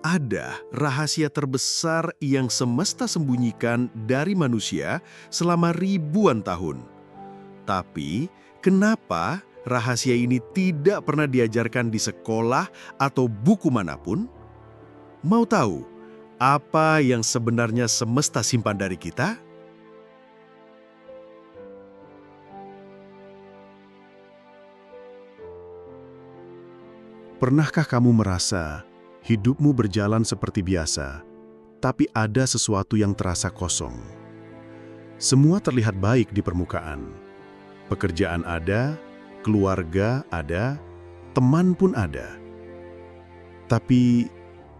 Ada rahasia terbesar yang semesta sembunyikan dari manusia selama ribuan tahun. Tapi, kenapa rahasia ini tidak pernah diajarkan di sekolah atau buku manapun? Mau tahu apa yang sebenarnya semesta simpan dari kita? Pernahkah kamu merasa hidupmu berjalan seperti biasa, tapi ada sesuatu yang terasa kosong? Semua terlihat baik di permukaan. Pekerjaan ada, keluarga ada, teman pun ada. Tapi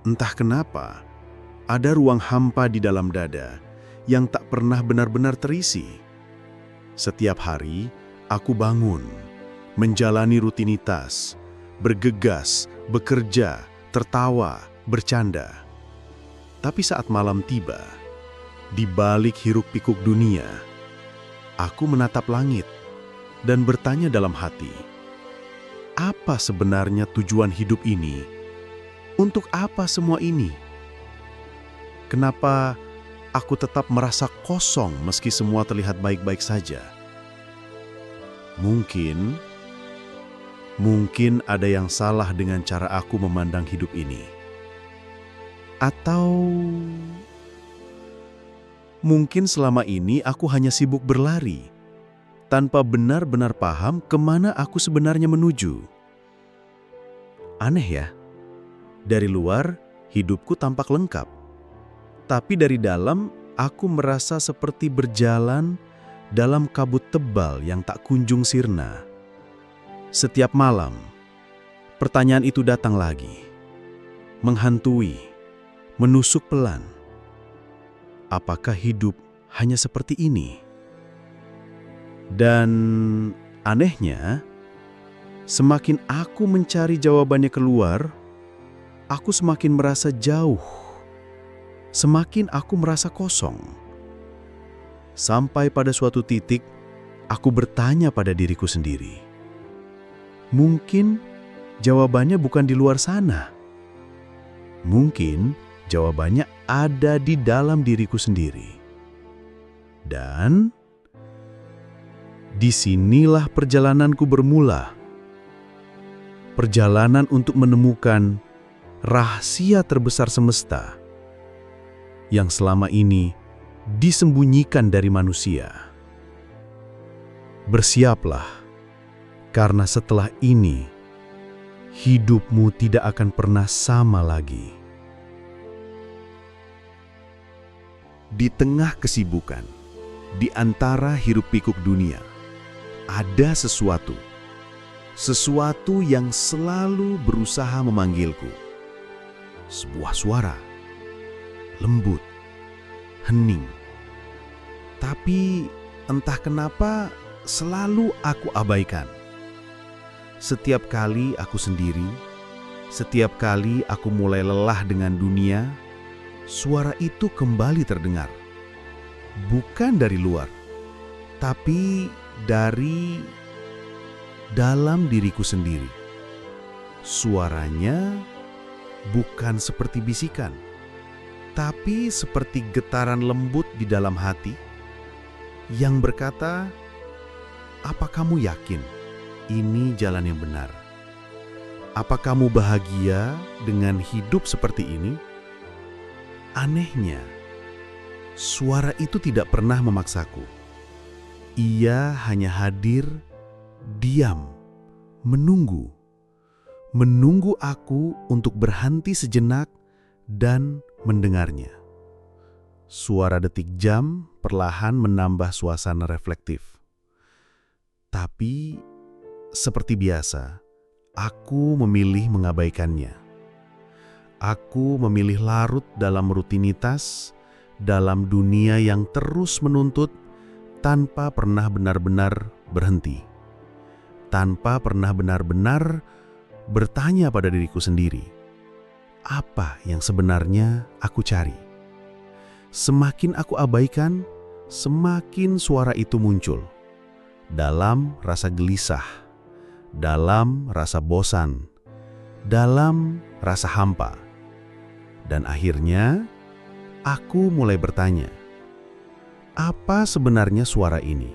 entah kenapa, ada ruang hampa di dalam dada yang tak pernah benar-benar terisi. Setiap hari, aku bangun, menjalani rutinitas, bergegas, bekerja, tertawa, bercanda. Tapi saat malam tiba, di balik hiruk-pikuk dunia, aku menatap langit dan bertanya dalam hati, apa sebenarnya tujuan hidup ini? Untuk apa semua ini? Kenapa aku tetap merasa kosong meski semua terlihat baik-baik saja? Mungkin ada yang salah dengan cara aku memandang hidup ini. Atau mungkin selama ini aku hanya sibuk berlari, tanpa benar-benar paham kemana aku sebenarnya menuju. Aneh ya, dari luar hidupku tampak lengkap. Tapi dari dalam aku merasa seperti berjalan dalam kabut tebal yang tak kunjung sirna. Setiap malam, pertanyaan itu datang lagi, menghantui, menusuk pelan. Apakah hidup hanya seperti ini? Dan anehnya, semakin aku mencari jawabannya keluar, aku semakin merasa jauh. Semakin aku merasa kosong. Sampai pada suatu titik, aku bertanya pada diriku sendiri. Mungkin jawabannya bukan di luar sana. Mungkin jawabannya ada di dalam diriku sendiri. Dan disinilah perjalananku bermula. Perjalanan untuk menemukan rahasia terbesar semesta yang selama ini disembunyikan dari manusia. Bersiaplah, karena setelah ini, hidupmu tidak akan pernah sama lagi. Di tengah kesibukan, di antara hiruk-pikuk dunia, ada sesuatu yang selalu berusaha memanggilku. Sebuah suara, lembut, hening. Tapi entah kenapa selalu aku abaikan. Setiap kali aku sendiri, setiap kali aku mulai lelah dengan dunia, suara itu kembali terdengar. Bukan dari luar, tapi dari dalam diriku sendiri. Suaranya bukan seperti bisikan, tapi seperti getaran lembut di dalam hati yang berkata, "Apa kamu yakin ini jalan yang benar? Apa kamu bahagia dengan hidup seperti ini?" Anehnya, suara itu tidak pernah memaksaku. Ia hanya hadir, diam, menunggu aku untuk berhenti sejenak dan mendengarnya. Suara detik jam perlahan menambah suasana reflektif. Tapi seperti biasa, aku memilih mengabaikannya. Aku memilih larut dalam rutinitas, dalam dunia yang terus menuntut tanpa pernah benar-benar berhenti. Tanpa pernah benar-benar bertanya pada diriku sendiri, apa yang sebenarnya aku cari? Semakin aku abaikan, semakin suara itu muncul. Dalam rasa gelisah, dalam rasa bosan, dalam rasa hampa. Dan akhirnya, aku mulai bertanya, apa sebenarnya suara ini?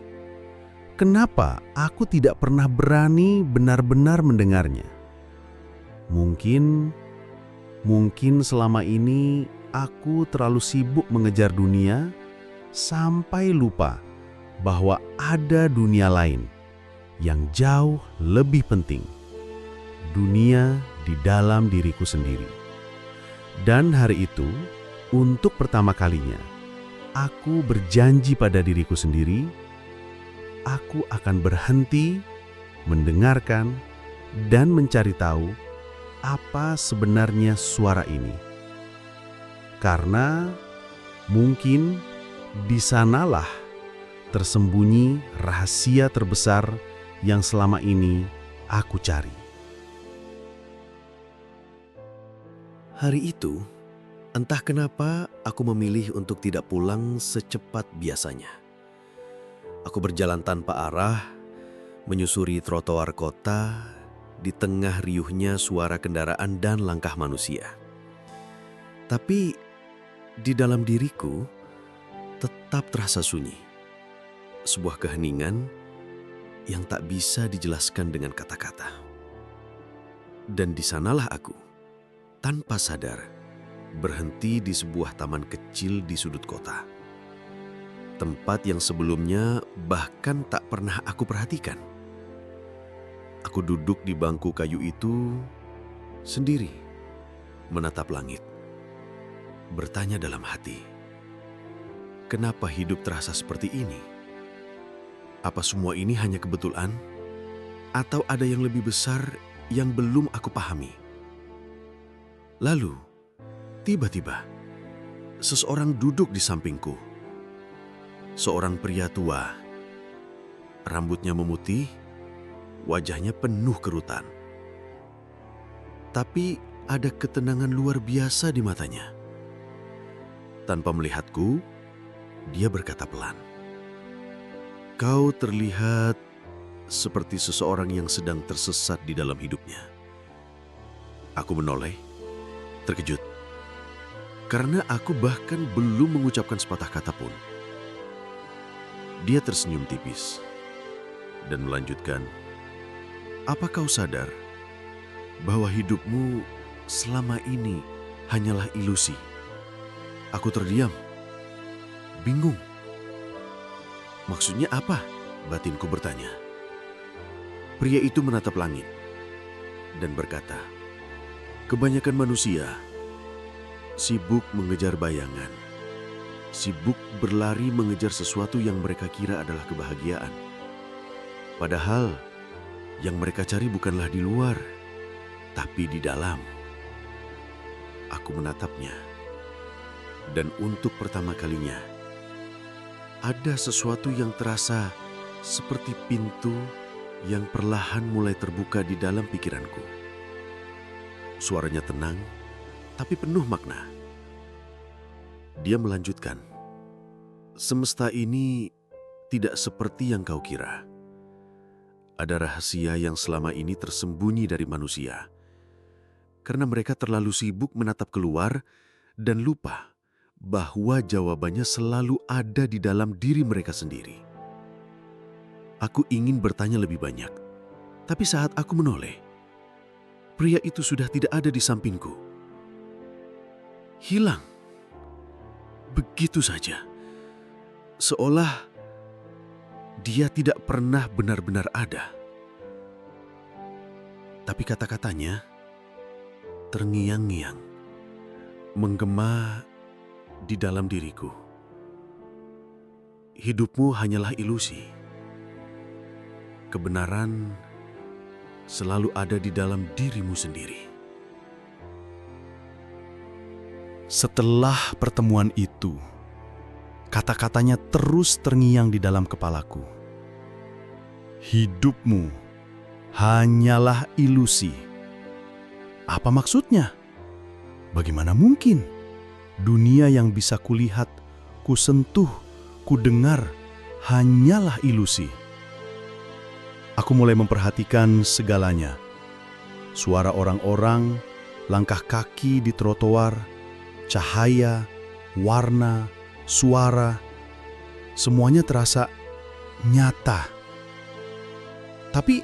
Kenapa aku tidak pernah berani benar-benar mendengarnya? Mungkin selama ini aku terlalu sibuk mengejar dunia sampai lupa bahwa ada dunia lain yang jauh lebih penting. Dunia di dalam diriku sendiri. Dan hari itu, untuk pertama kalinya, aku berjanji pada diriku sendiri, aku akan berhenti, mendengarkan, dan mencari tahu apa sebenarnya suara ini. Karena mungkin di sanalah tersembunyi rahasia terbesar yang selama ini aku cari. Hari itu, entah kenapa aku memilih untuk tidak pulang secepat biasanya. Aku berjalan tanpa arah, menyusuri trotoar kota, di tengah riuhnya suara kendaraan dan langkah manusia. Tapi di dalam diriku tetap terasa sunyi. Sebuah keheningan yang tak bisa dijelaskan dengan kata-kata. Dan di sanalah aku, tanpa sadar, berhenti di sebuah taman kecil di sudut kota. Tempat yang sebelumnya bahkan tak pernah aku perhatikan. Aku duduk di bangku kayu itu sendiri, menatap langit. Bertanya dalam hati, kenapa hidup terasa seperti ini? Apa semua ini hanya kebetulan? Atau ada yang lebih besar yang belum aku pahami? Lalu, tiba-tiba, seseorang duduk di sampingku. Seorang pria tua. Rambutnya memutih, wajahnya penuh kerutan. Tapi ada ketenangan luar biasa di matanya. Tanpa melihatku, dia berkata pelan, "Kau terlihat seperti seseorang yang sedang tersesat di dalam hidupnya." Aku menoleh, terkejut, karena aku bahkan belum mengucapkan sepatah kata pun. Dia tersenyum tipis dan melanjutkan, "Apa kau sadar bahwa hidupmu selama ini hanyalah ilusi?" Aku terdiam, bingung. "Maksudnya apa?" batinku bertanya. Pria itu menatap langit dan berkata, "Kebanyakan manusia sibuk mengejar bayangan, sibuk berlari mengejar sesuatu yang mereka kira adalah kebahagiaan. Padahal yang mereka cari bukanlah di luar, tapi di dalam." Aku menatapnya, dan untuk pertama kalinya, ada sesuatu yang terasa seperti pintu yang perlahan mulai terbuka di dalam pikiranku. Suaranya tenang, tapi penuh makna. Dia melanjutkan, "Semesta ini tidak seperti yang kau kira. Ada rahasia yang selama ini tersembunyi dari manusia, karena mereka terlalu sibuk menatap keluar dan lupa bahwa jawabannya selalu ada di dalam diri mereka sendiri." Aku ingin bertanya lebih banyak, tapi saat aku menoleh, pria itu sudah tidak ada di sampingku. Hilang. Begitu saja. Seolah dia tidak pernah benar-benar ada. Tapi kata-katanya terngiang-ngiang, menggema di dalam diriku. Hidupmu hanyalah ilusi. Kebenaran selalu ada di dalam dirimu sendiri. Setelah pertemuan itu, kata-katanya terus terngiang di dalam kepalaku. Hidupmu hanyalah ilusi. Apa maksudnya? Bagaimana mungkin dunia yang bisa kulihat, kusentuh, kudengar hanyalah ilusi? Aku mulai memperhatikan segalanya. Suara orang-orang, langkah kaki di trotoar, cahaya, warna, suara, semuanya terasa nyata. Tapi,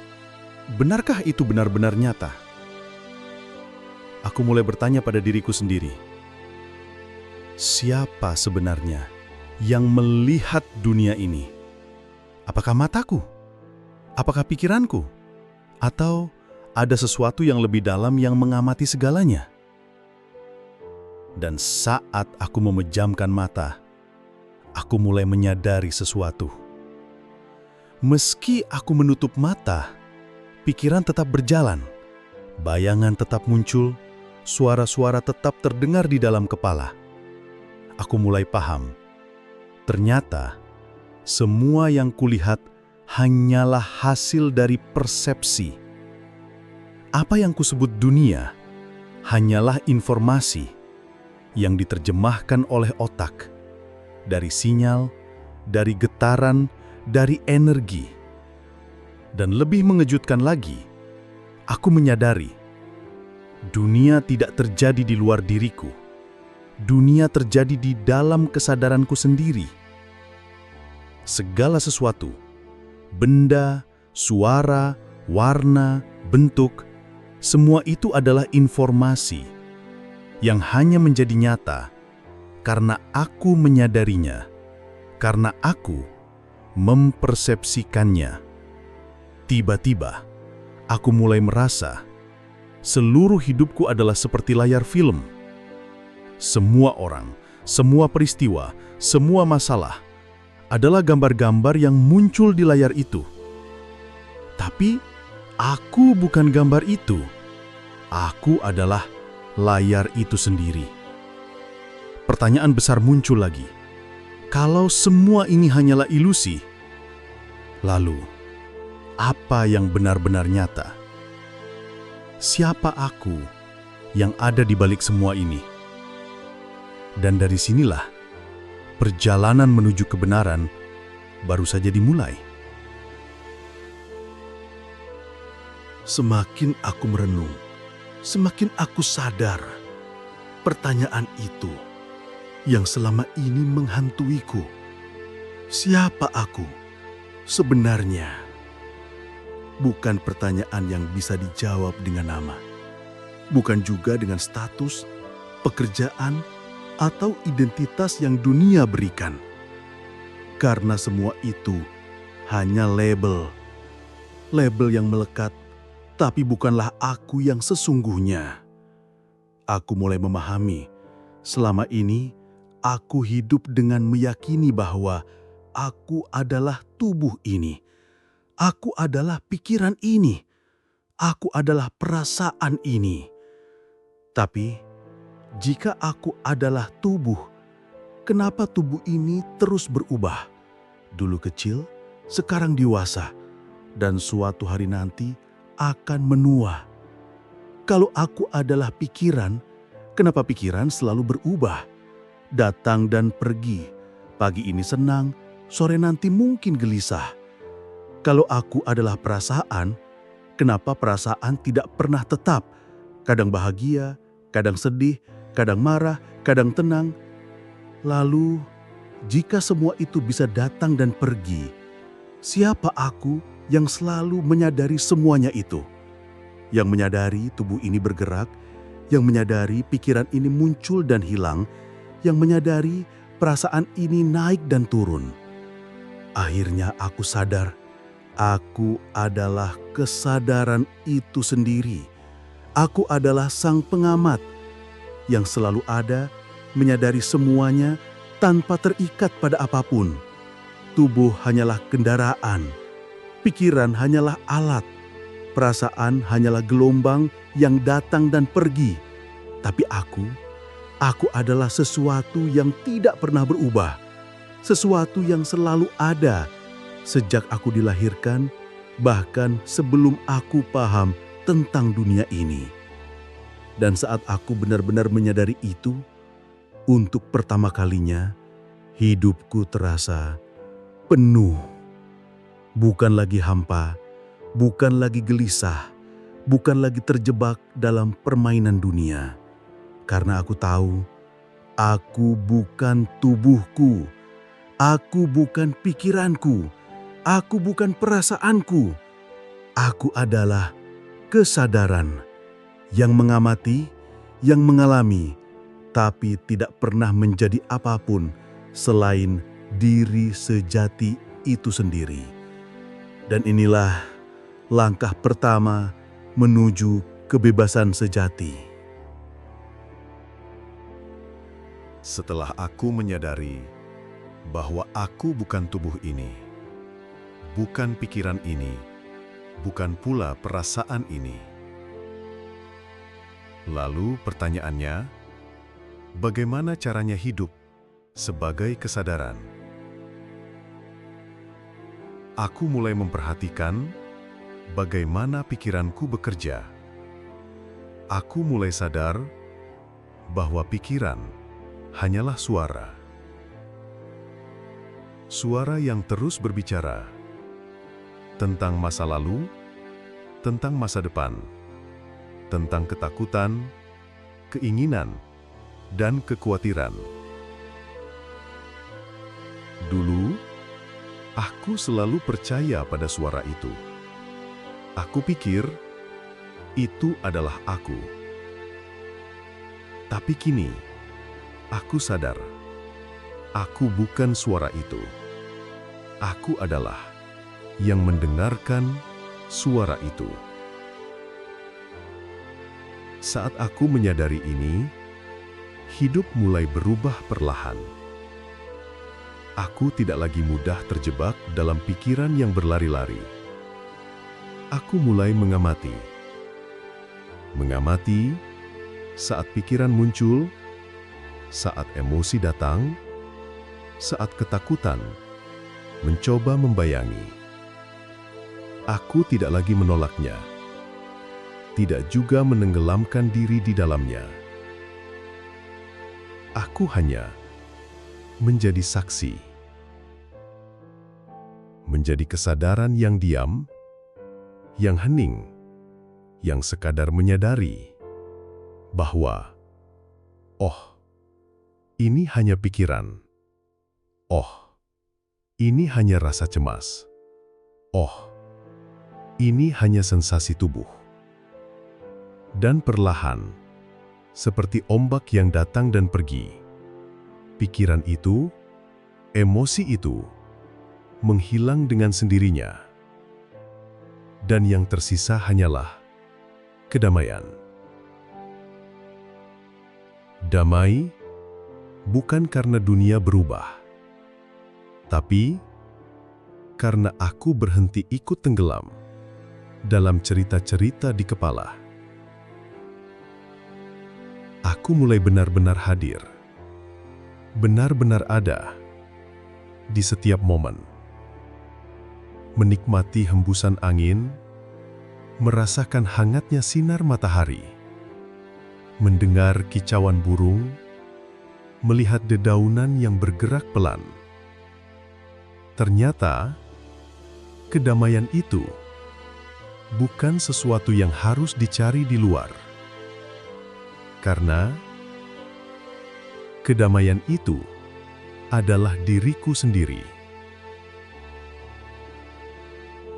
benarkah itu benar-benar nyata? Aku mulai bertanya pada diriku sendiri. Siapa sebenarnya yang melihat dunia ini? Apakah mataku? Apakah pikiranku? Atau ada sesuatu yang lebih dalam yang mengamati segalanya? Dan saat aku memejamkan mata, aku mulai menyadari sesuatu. Meski aku menutup mata, pikiran tetap berjalan, bayangan tetap muncul, suara-suara tetap terdengar di dalam kepala. Aku mulai paham. Ternyata, semua yang kulihat hanyalah hasil dari persepsi. Apa yang kusebut dunia hanyalah informasi yang diterjemahkan oleh otak, dari sinyal, dari getaran, dari energi. Dan lebih mengejutkan lagi, aku menyadari dunia tidak terjadi di luar diriku. Dunia terjadi di dalam kesadaranku sendiri. Segala sesuatu, benda, suara, warna, bentuk, semua itu adalah informasi yang hanya menjadi nyata karena aku menyadarinya, karena aku mempersepsikannya. Tiba-tiba, aku mulai merasa seluruh hidupku adalah seperti layar film. Semua orang, semua peristiwa, semua masalah adalah gambar-gambar yang muncul di layar itu. Tapi, aku bukan gambar itu. Aku adalah layar itu sendiri. Pertanyaan besar muncul lagi. Kalau semua ini hanyalah ilusi, lalu apa yang benar-benar nyata? Siapa aku yang ada di balik semua ini? Dan dari sinilah perjalanan menuju kebenaran baru saja dimulai. Semakin aku merenung, semakin aku sadar pertanyaan itu yang selama ini menghantuiku. Siapa aku sebenarnya? Bukan pertanyaan yang bisa dijawab dengan nama. Bukan juga dengan status, pekerjaan, atau identitas yang dunia berikan. Karena semua itu hanya label. Label yang melekat, tapi bukanlah aku yang sesungguhnya. Aku mulai memahami, selama ini aku hidup dengan meyakini bahwa aku adalah tubuh ini. Aku adalah pikiran ini. Aku adalah perasaan ini. Tapi, jika aku adalah tubuh, kenapa tubuh ini terus berubah? Dulu kecil, sekarang dewasa, dan suatu hari nanti akan menua. Kalau aku adalah pikiran, kenapa pikiran selalu berubah? Datang dan pergi. Pagi ini senang, sore nanti mungkin gelisah. Kalau aku adalah perasaan, kenapa perasaan tidak pernah tetap? Kadang bahagia, kadang sedih, kadang marah, kadang tenang. Lalu, jika semua itu bisa datang dan pergi, siapa aku yang selalu menyadari semuanya itu? Yang menyadari tubuh ini bergerak, yang menyadari pikiran ini muncul dan hilang, yang menyadari perasaan ini naik dan turun. Akhirnya aku sadar, aku adalah kesadaran itu sendiri. Aku adalah sang pengamat yang selalu ada, menyadari semuanya tanpa terikat pada apapun. Tubuh hanyalah kendaraan, pikiran hanyalah alat, perasaan hanyalah gelombang yang datang dan pergi. Tapi aku adalah sesuatu yang tidak pernah berubah, sesuatu yang selalu ada sejak aku dilahirkan, bahkan sebelum aku paham tentang dunia ini. Dan saat aku benar-benar menyadari itu, untuk pertama kalinya, hidupku terasa penuh. Bukan lagi hampa, bukan lagi gelisah, bukan lagi terjebak dalam permainan dunia. Karena aku tahu Aku bukan tubuhku, aku bukan pikiranku, aku bukan perasaanku. Aku adalah kesadaran yang mengamati, yang mengalami, tapi tidak pernah menjadi apapun selain diri sejati itu sendiri. Dan inilah langkah pertama menuju kebebasan sejati. Setelah aku menyadari bahwa aku bukan tubuh ini, bukan pikiran ini, bukan pula perasaan ini. Lalu pertanyaannya, bagaimana caranya hidup sebagai kesadaran? Aku mulai memperhatikan bagaimana pikiranku bekerja. Aku mulai sadar bahwa pikiran hanyalah suara. Suara yang terus berbicara tentang masa lalu, tentang masa depan, tentang ketakutan, keinginan, dan kekhawatiran. Dulu, aku selalu percaya pada suara itu. Aku pikir itu adalah aku. Tapi kini, aku sadar, aku bukan suara itu. Aku adalah yang mendengarkan suara itu. Saat aku menyadari ini, hidup mulai berubah perlahan. Aku tidak lagi mudah terjebak dalam pikiran yang berlari-lari. Aku mulai mengamati. Mengamati saat pikiran muncul, saat emosi datang, saat ketakutan mencoba membayangi. Aku tidak lagi menolaknya, tidak juga menenggelamkan diri di dalamnya. Aku hanya menjadi saksi, menjadi kesadaran yang diam, yang hening, yang sekadar menyadari bahwa, oh, ini hanya pikiran. Oh, ini hanya rasa cemas. Oh, ini hanya sensasi tubuh. Dan perlahan, seperti ombak yang datang dan pergi, pikiran itu, emosi itu, menghilang dengan sendirinya. Dan yang tersisa hanyalah kedamaian. Damai bukan karena dunia berubah, tapi karena aku berhenti ikut tenggelam dalam cerita-cerita di kepala. Aku mulai benar-benar hadir, benar-benar ada di setiap momen. Menikmati hembusan angin, merasakan hangatnya sinar matahari, mendengar kicauan burung, melihat dedaunan yang bergerak pelan. Ternyata, kedamaian itu bukan sesuatu yang harus dicari di luar. Karena kedamaian itu adalah diriku sendiri.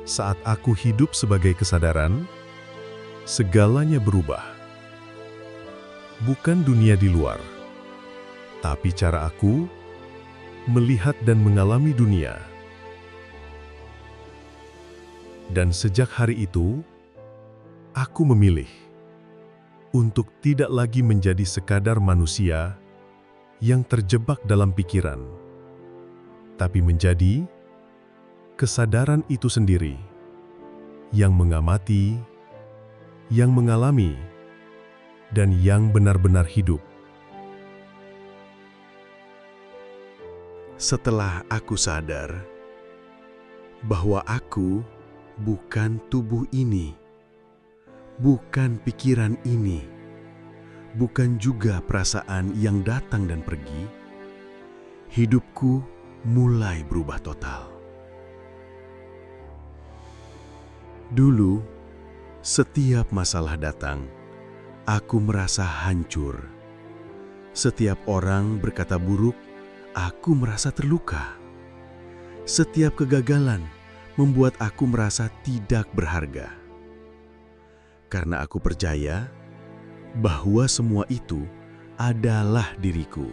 Saat aku hidup sebagai kesadaran, segalanya berubah. Bukan dunia di luar, tapi cara aku melihat dan mengalami dunia. Dan sejak hari itu, aku memilih untuk tidak lagi menjadi sekadar manusia yang terjebak dalam pikiran, tapi menjadi kesadaran itu sendiri yang mengamati, yang mengalami, dan yang benar-benar hidup. Setelah aku sadar bahwa aku bukan tubuh ini, bukan pikiran ini, bukan juga perasaan yang datang dan pergi, hidupku mulai berubah total. Dulu, setiap masalah datang, aku merasa hancur. Setiap orang berkata buruk, aku merasa terluka. Setiap kegagalan membuat aku merasa tidak berharga. Karena aku percaya bahwa semua itu adalah diriku.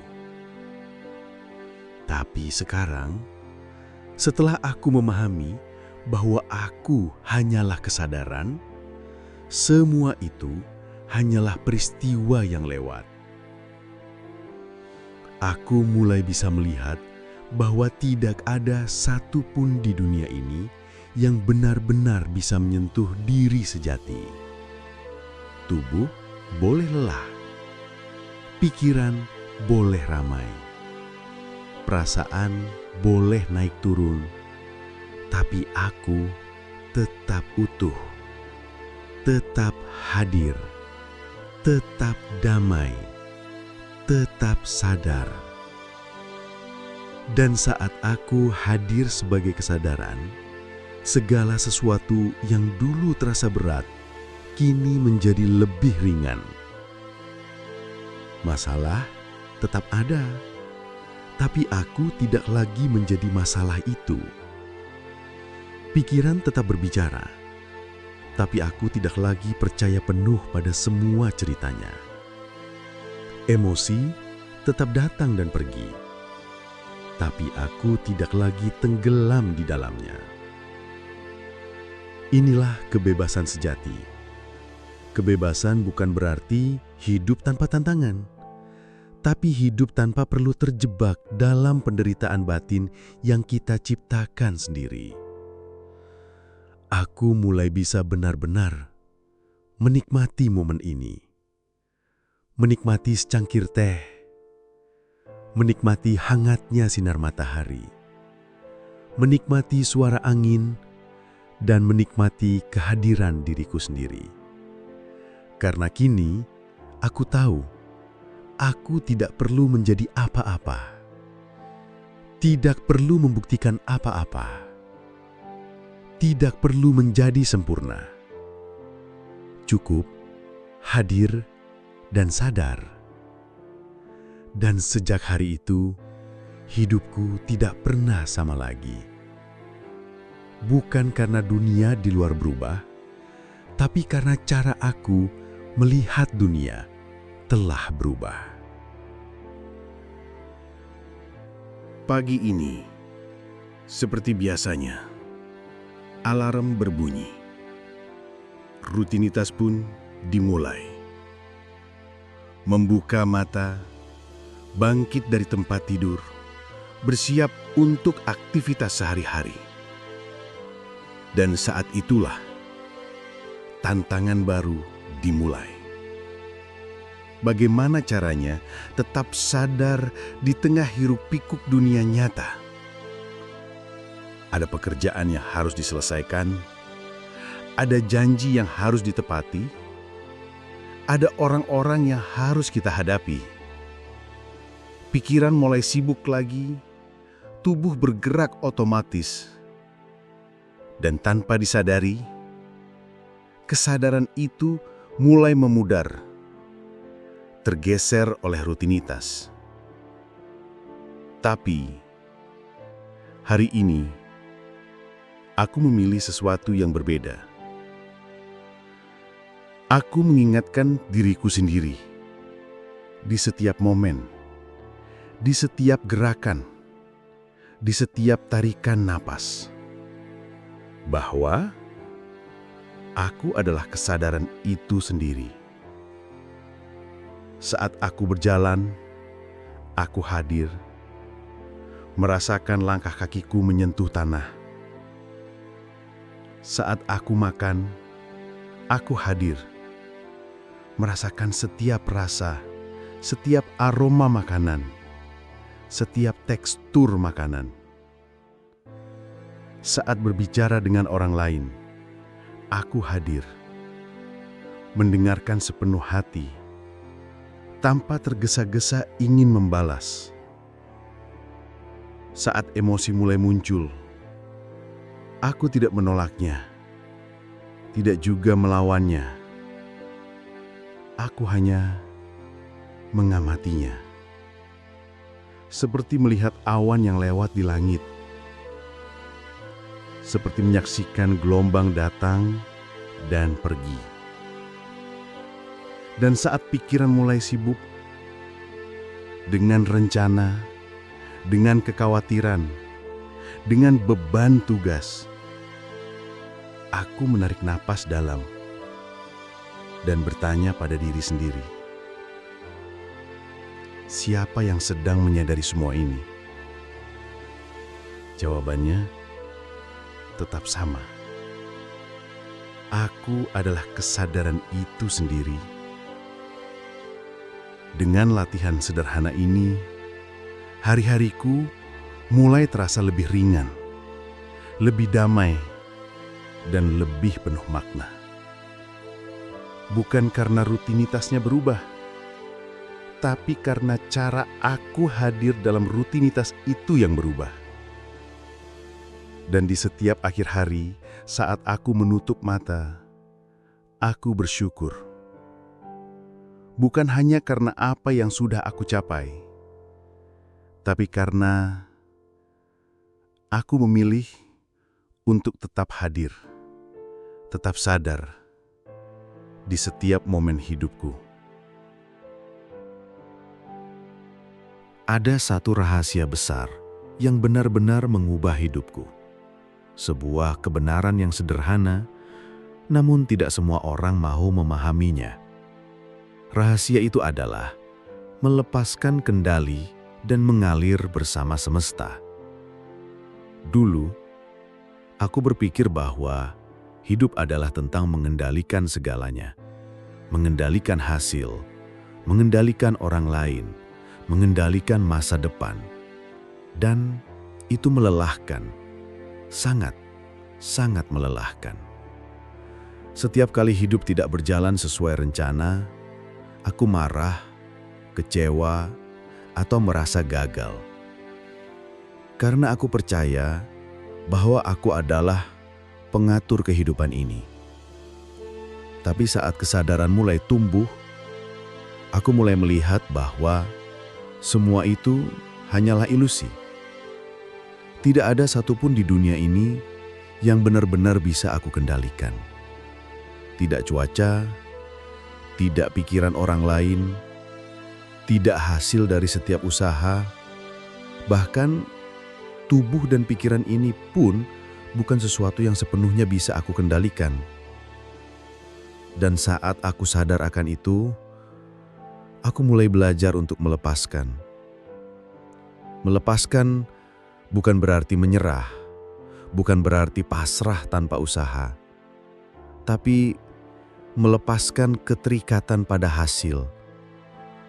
Tapi sekarang, setelah aku memahami bahwa aku hanyalah kesadaran, semua itu hanyalah peristiwa yang lewat. Aku mulai bisa melihat bahwa tidak ada satupun di dunia ini yang benar-benar bisa menyentuh diri sejati. Tubuh boleh lelah, pikiran boleh ramai, perasaan boleh naik turun, tapi aku tetap utuh, tetap hadir, tetap damai, tetap sadar. Dan saat aku hadir sebagai kesadaran, segala sesuatu yang dulu terasa berat, kini menjadi lebih ringan. Masalah tetap ada, tapi aku tidak lagi menjadi masalah itu. Pikiran tetap berbicara, tapi aku tidak lagi percaya penuh pada semua ceritanya. Emosi tetap datang dan pergi, tapi aku tidak lagi tenggelam di dalamnya. Inilah kebebasan sejati. Kebebasan bukan berarti hidup tanpa tantangan, tapi hidup tanpa perlu terjebak dalam penderitaan batin yang kita ciptakan sendiri. Aku mulai bisa benar-benar menikmati momen ini. Menikmati secangkir teh, menikmati hangatnya sinar matahari, menikmati suara angin, dan menikmati kehadiran diriku sendiri. Karena kini aku tahu, aku tidak perlu menjadi apa-apa, tidak perlu membuktikan apa-apa, tidak perlu menjadi sempurna. Cukup hadir dan sadar. Dan sejak hari itu, hidupku tidak pernah sama lagi. Bukan karena dunia di luar berubah, tapi karena cara aku melihat dunia telah berubah. Pagi ini, seperti biasanya, alarm berbunyi. Rutinitas pun dimulai. Membuka mata, bangkit dari tempat tidur, bersiap untuk aktivitas sehari-hari. Dan saat itulah tantangan baru dimulai. Bagaimana caranya tetap sadar di tengah hiruk-pikuk dunia nyata? Ada pekerjaan yang harus diselesaikan, ada janji yang harus ditepati, ada orang-orang yang harus kita hadapi. Pikiran mulai sibuk lagi, tubuh bergerak otomatis. Dan tanpa disadari, kesadaran itu mulai memudar, tergeser oleh rutinitas. Tapi, hari ini, aku memilih sesuatu yang berbeda. Aku mengingatkan diriku sendiri, di setiap momen, di setiap gerakan, di setiap tarikan napas, bahwa aku adalah kesadaran itu sendiri. Saat aku berjalan, aku hadir, merasakan langkah kakiku menyentuh tanah. Saat aku makan, aku hadir, merasakan setiap rasa, setiap aroma makanan, setiap tekstur makanan. Saat berbicara dengan orang lain, aku hadir, mendengarkan sepenuh hati, tanpa tergesa-gesa ingin membalas. Saat emosi mulai muncul, aku tidak menolaknya, tidak juga melawannya. Aku hanya mengamatinya. seperti melihat awan yang lewat di langit, seperti menyaksikan gelombang datang dan pergi. Dan saat pikiran mulai sibuk dengan rencana, dengan kekhawatiran, dengan beban tugas, aku menarik napas dalam dan bertanya pada diri sendiri, siapa yang sedang menyadari semua ini? Jawabannya tetap sama. Aku adalah kesadaran itu sendiri. Dengan latihan sederhana ini, hari-hariku mulai terasa lebih ringan, lebih damai, dan lebih penuh makna. Bukan karena rutinitasnya berubah, tapi karena cara aku hadir dalam rutinitas itu yang berubah. Dan di setiap akhir hari, saat aku menutup mata, aku bersyukur. Bukan hanya karena apa yang sudah aku capai, tapi karena aku memilih untuk tetap hadir, tetap sadar di setiap momen hidupku. Ada satu rahasia besar yang benar-benar mengubah hidupku. Sebuah kebenaran yang sederhana, namun tidak semua orang mau memahaminya. Rahasia itu adalah melepaskan kendali dan mengalir bersama semesta. Dulu, aku berpikir bahwa hidup adalah tentang mengendalikan segalanya. Mengendalikan hasil, mengendalikan orang lain, mengendalikan masa depan. Dan itu melelahkan, sangat melelahkan. Setiap kali hidup tidak berjalan sesuai rencana, aku marah, kecewa, atau merasa gagal. Karena aku percaya bahwa aku adalah pengatur kehidupan ini. Tapi saat kesadaran mulai tumbuh, aku mulai melihat bahwa semua itu hanyalah ilusi. Tidak ada satupun di dunia ini yang benar-benar bisa aku kendalikan. Tidak cuaca, tidak pikiran orang lain, tidak hasil dari setiap usaha, bahkan tubuh dan pikiran ini pun bukan sesuatu yang sepenuhnya bisa aku kendalikan. Dan saat aku sadar akan itu, aku mulai belajar untuk melepaskan. Melepaskan bukan berarti menyerah, bukan berarti pasrah tanpa usaha, tapi melepaskan keterikatan pada hasil,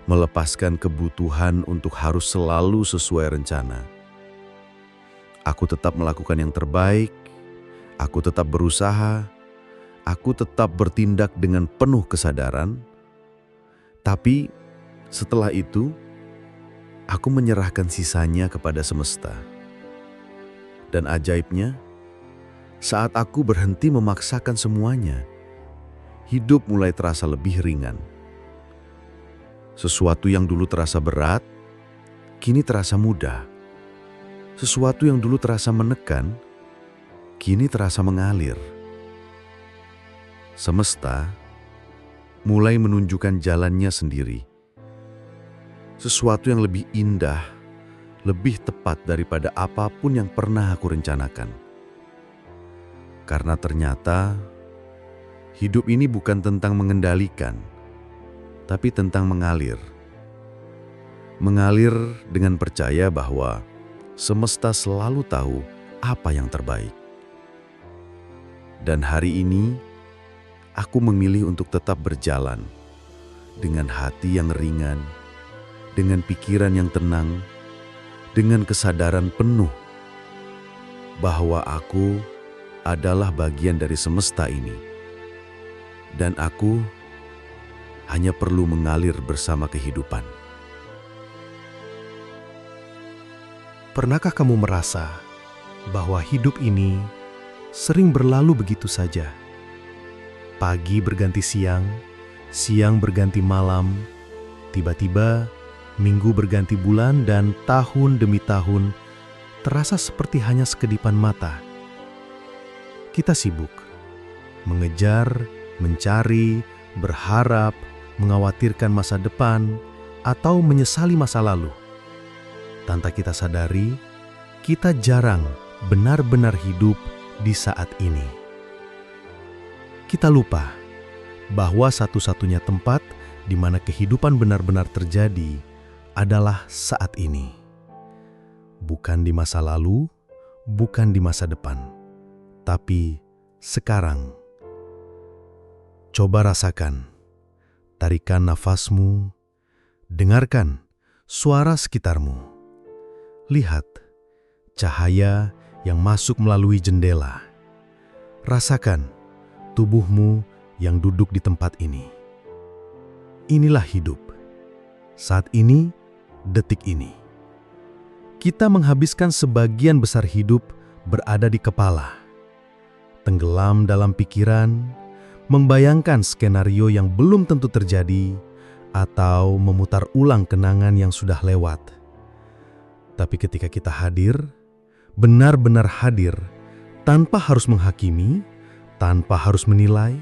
melepaskan kebutuhan untuk harus selalu sesuai rencana. Aku tetap melakukan yang terbaik, aku tetap berusaha, aku tetap bertindak dengan penuh kesadaran, tapi setelah itu, aku menyerahkan sisanya kepada semesta. Dan ajaibnya, saat aku berhenti memaksakan semuanya, hidup mulai terasa lebih ringan. Sesuatu yang dulu terasa berat, kini terasa mudah. Sesuatu yang dulu terasa menekan, kini terasa mengalir. Semesta mulai menunjukkan jalannya sendiri. Sesuatu yang lebih indah, lebih tepat daripada apapun yang pernah aku rencanakan. Karena ternyata hidup ini bukan tentang mengendalikan, tapi tentang mengalir. Mengalir dengan percaya bahwa semesta selalu tahu apa yang terbaik. Dan hari ini, aku memilih untuk tetap berjalan dengan hati yang ringan, dengan pikiran yang tenang, dengan kesadaran penuh bahwa aku adalah bagian dari semesta ini. Dan aku hanya perlu mengalir bersama kehidupan. Pernahkah kamu merasa bahwa hidup ini sering berlalu begitu saja? Pagi berganti siang, siang berganti malam, tiba-tiba Minggu berganti bulan dan tahun demi tahun terasa seperti hanya sekedipan mata. Kita sibuk mengejar, mencari, berharap, mengkhawatirkan masa depan, atau menyesali masa lalu. Tanpa kita sadari, kita jarang benar-benar hidup di saat ini. Kita lupa bahwa satu-satunya tempat di mana kehidupan benar-benar terjadi adalah saat ini. Bukan di masa lalu, bukan di masa depan, tapi sekarang. Coba rasakan, tarikan nafasmu, dengarkan suara sekitarmu. Lihat cahaya yang masuk melalui jendela. Rasakan tubuhmu yang duduk di tempat ini. Inilah hidup. Saat ini, detik ini. Kita menghabiskan sebagian besar hidup berada di kepala. Tenggelam dalam pikiran, membayangkan skenario yang belum tentu terjadi, atau memutar ulang kenangan yang sudah lewat. Tapi ketika kita hadir, benar-benar hadir, tanpa harus menghakimi, tanpa harus menilai,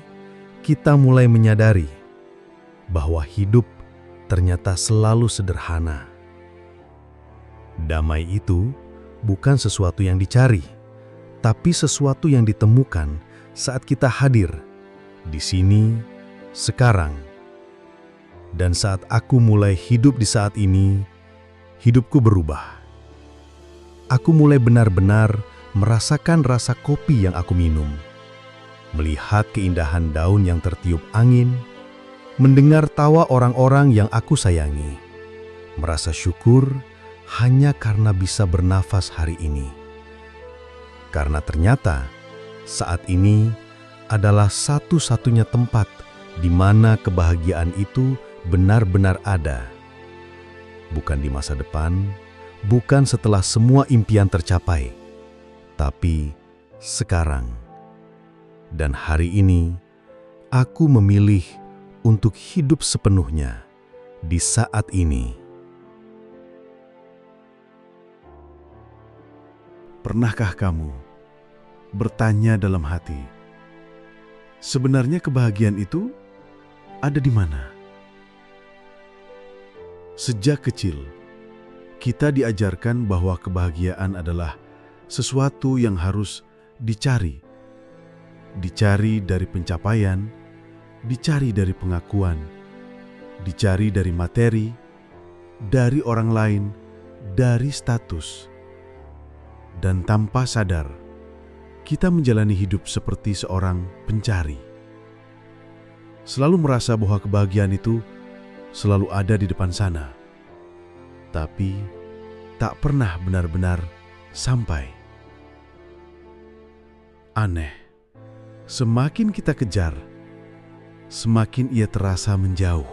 kita mulai menyadari bahwa hidup ternyata selalu sederhana. Damai itu bukan sesuatu yang dicari, tapi sesuatu yang ditemukan saat kita hadir di sini, sekarang. Dan saat aku mulai hidup di saat ini, hidupku berubah. Aku mulai benar-benar merasakan rasa kopi yang aku minum, melihat keindahan daun yang tertiup angin, mendengar tawa orang-orang yang aku sayangi, merasa syukur hanya karena bisa bernafas hari ini. Karena ternyata saat ini adalah satu-satunya tempat di mana kebahagiaan itu benar-benar ada. Bukan di masa depan, bukan setelah semua impian tercapai, tapi sekarang. Dan hari ini, aku memilih untuk hidup sepenuhnya di saat ini. Pernahkah kamu bertanya dalam hati, sebenarnya kebahagiaan itu ada di mana? Sejak kecil, kita diajarkan bahwa kebahagiaan adalah sesuatu yang harus dicari. Dicari dari pencapaian, dicari dari pengakuan, dicari dari materi, dari orang lain, dari status. Dan tanpa sadar, kita menjalani hidup seperti seorang pencari. Selalu merasa bahwa kebahagiaan itu selalu ada di depan sana, tapi tak pernah benar-benar sampai. Aneh, semakin kita kejar, semakin ia terasa menjauh.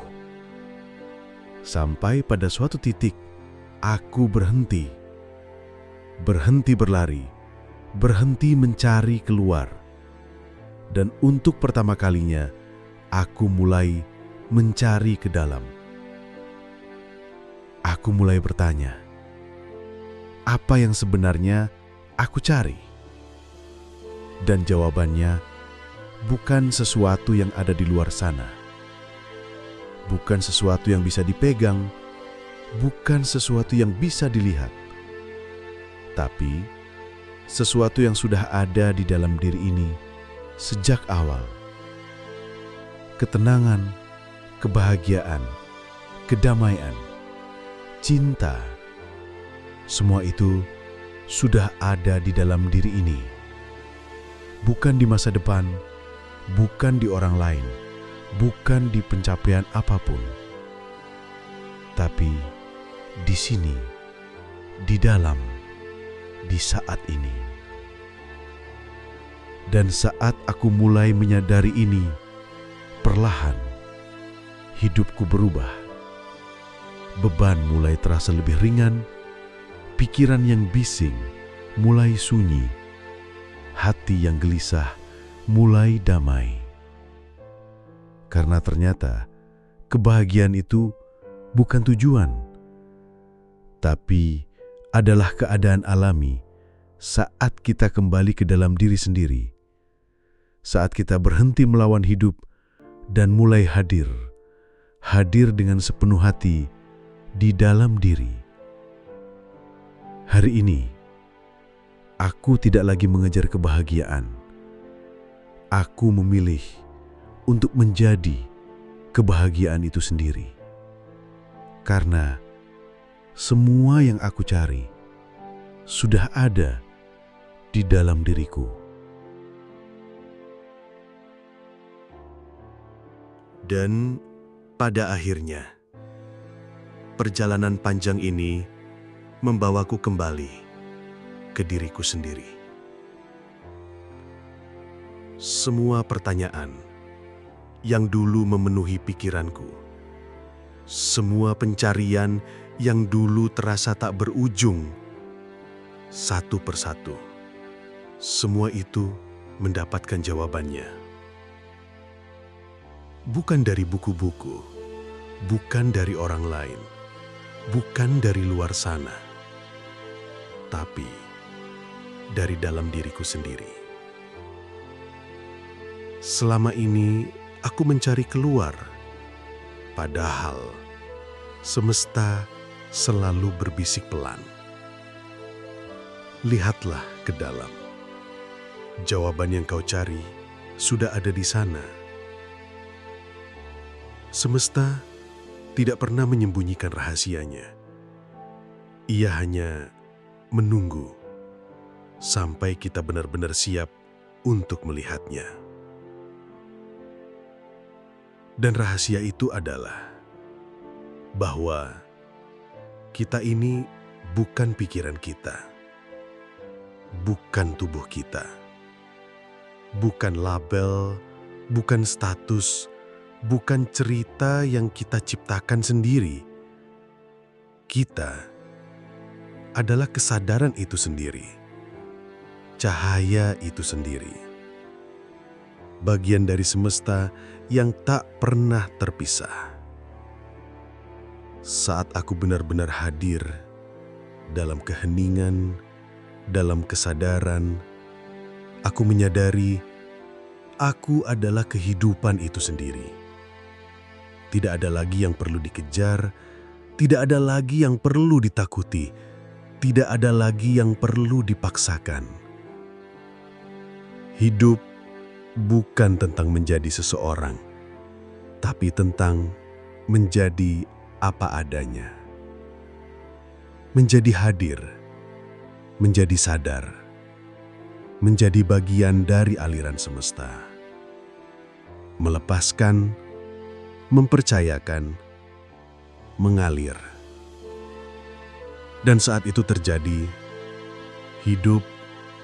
Sampai pada suatu titik, aku berhenti berlari, berhenti mencari keluar. Dan untuk pertama kalinya, aku mulai mencari ke dalam. Aku mulai bertanya, apa yang sebenarnya aku cari? Dan jawabannya bukan sesuatu yang ada di luar sana. Bukan sesuatu yang bisa dipegang, bukan sesuatu yang bisa dilihat. Tapi sesuatu yang sudah ada di dalam diri ini sejak awal. Ketenangan, kebahagiaan, kedamaian, cinta, semua itu sudah ada di dalam diri ini. Bukan di masa depan, bukan di orang lain, bukan di pencapaian apapun. Tapi di sini, di dalam, di saat ini. Dan saat aku mulai menyadari ini, perlahan hidupku berubah. Beban mulai terasa lebih ringan, pikiran yang bising mulai sunyi, hati yang gelisah mulai damai. Karena ternyata kebahagiaan itu bukan tujuan, tapi adalah keadaan alami saat kita kembali ke dalam diri sendiri, saat kita berhenti melawan hidup dan mulai hadir dengan sepenuh hati di dalam diri. Hari ini, aku tidak lagi mengejar kebahagiaan. Aku memilih untuk menjadi kebahagiaan itu sendiri. Karena semua yang aku cari sudah ada di dalam diriku. Dan pada akhirnya, perjalanan panjang ini membawaku kembali ke diriku sendiri. Semua pertanyaan yang dulu memenuhi pikiranku, semua pencarian yang dulu terasa tak berujung, satu persatu, semua itu mendapatkan jawabannya. Bukan dari buku-buku, bukan dari orang lain, bukan dari luar sana, tapi dari dalam diriku sendiri. Selama ini aku mencari keluar, padahal semesta selalu berbisik pelan. Lihatlah ke dalam. Jawaban yang kau cari sudah ada di sana. Semesta tidak pernah menyembunyikan rahasianya. Ia hanya menunggu sampai kita benar-benar siap untuk melihatnya. Dan rahasia itu adalah bahwa kita ini bukan pikiran kita, bukan tubuh kita, bukan label, bukan status, bukan cerita yang kita ciptakan sendiri. Kita adalah kesadaran itu sendiri, cahaya itu sendiri, bagian dari semesta yang tak pernah terpisah. Saat aku benar-benar hadir dalam keheningan, dalam kesadaran, aku menyadari aku adalah kehidupan itu sendiri. Tidak ada lagi yang perlu dikejar, tidak ada lagi yang perlu ditakuti, tidak ada lagi yang perlu dipaksakan. Hidup bukan tentang menjadi seseorang, tapi tentang menjadi apa adanya. Menjadi hadir, menjadi sadar, menjadi bagian dari aliran semesta. Melepaskan, mempercayakan, mengalir. Dan saat itu terjadi, hidup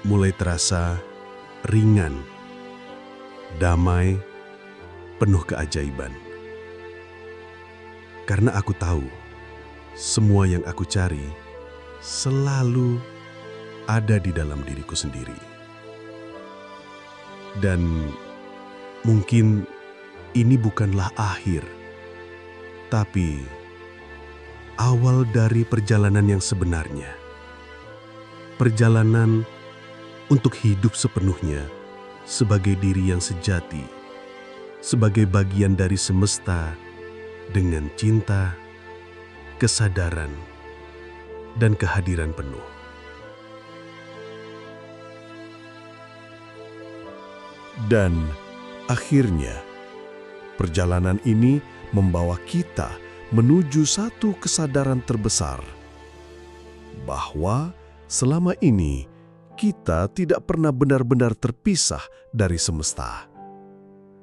mulai terasa ringan, damai, penuh keajaiban. Karena aku tahu, semua yang aku cari selalu ada di dalam diriku sendiri. Dan mungkin ini bukanlah akhir, tapi awal dari perjalanan yang sebenarnya. Perjalanan untuk hidup sepenuhnya sebagai diri yang sejati, sebagai bagian dari semesta dengan cinta, kesadaran, dan kehadiran penuh. Dan akhirnya, perjalanan ini membawa kita menuju satu kesadaran terbesar, bahwa selama ini kita tidak pernah benar-benar terpisah dari semesta,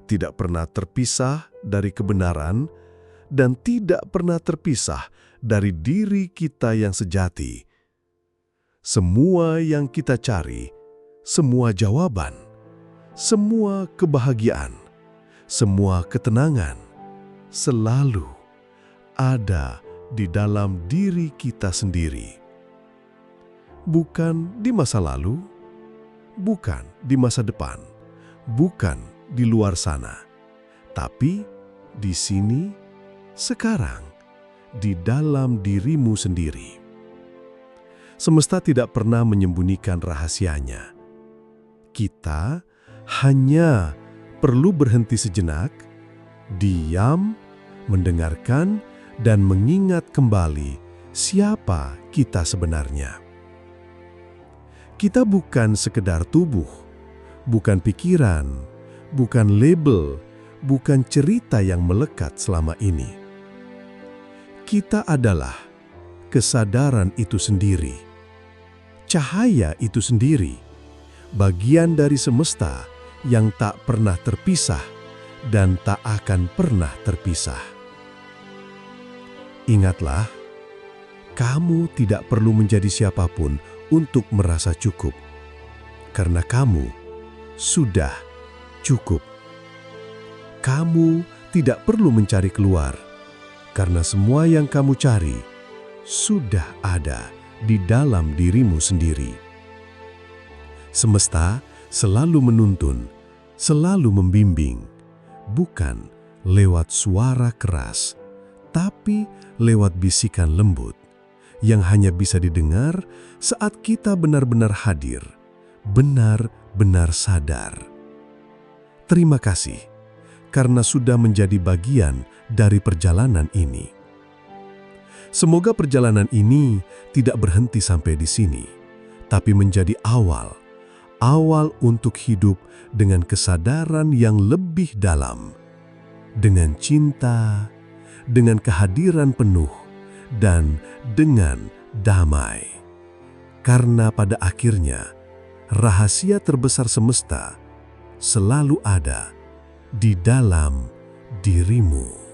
tidak pernah terpisah dari kebenaran, dan tidak pernah terpisah dari diri kita yang sejati. Semua yang kita cari, semua jawaban, semua kebahagiaan, semua ketenangan selalu ada di dalam diri kita sendiri. Bukan di masa lalu, bukan di masa depan, bukan di luar sana, tapi di sini, sekarang, di dalam dirimu sendiri. semesta tidak pernah menyembunyikan rahasianya. Kita hanya perlu berhenti sejenak, diam, mendengarkan, dan mengingat kembali siapa kita sebenarnya. Kita bukan sekedar tubuh, bukan pikiran, bukan label, bukan cerita yang melekat selama ini. Kita adalah kesadaran itu sendiri, cahaya itu sendiri, bagian dari semesta yang tak pernah terpisah dan tak akan pernah terpisah. Ingatlah, kamu tidak perlu menjadi siapapun untuk merasa cukup, karena kamu sudah cukup. Kamu tidak perlu mencari keluar, karena semua yang kamu cari sudah ada di dalam dirimu sendiri. Semesta selalu menuntun, selalu membimbing, bukan lewat suara keras, tapi lewat bisikan lembut yang hanya bisa didengar saat kita benar-benar hadir, benar-benar sadar. Terima kasih karena sudah menjadi bagian dari perjalanan ini. Semoga perjalanan ini tidak berhenti sampai di sini, tapi menjadi awal untuk hidup dengan kesadaran yang lebih dalam, dengan cinta, dengan kehadiran penuh, dan dengan damai. Karena pada akhirnya, rahasia terbesar semesta selalu ada di dalam dirimu.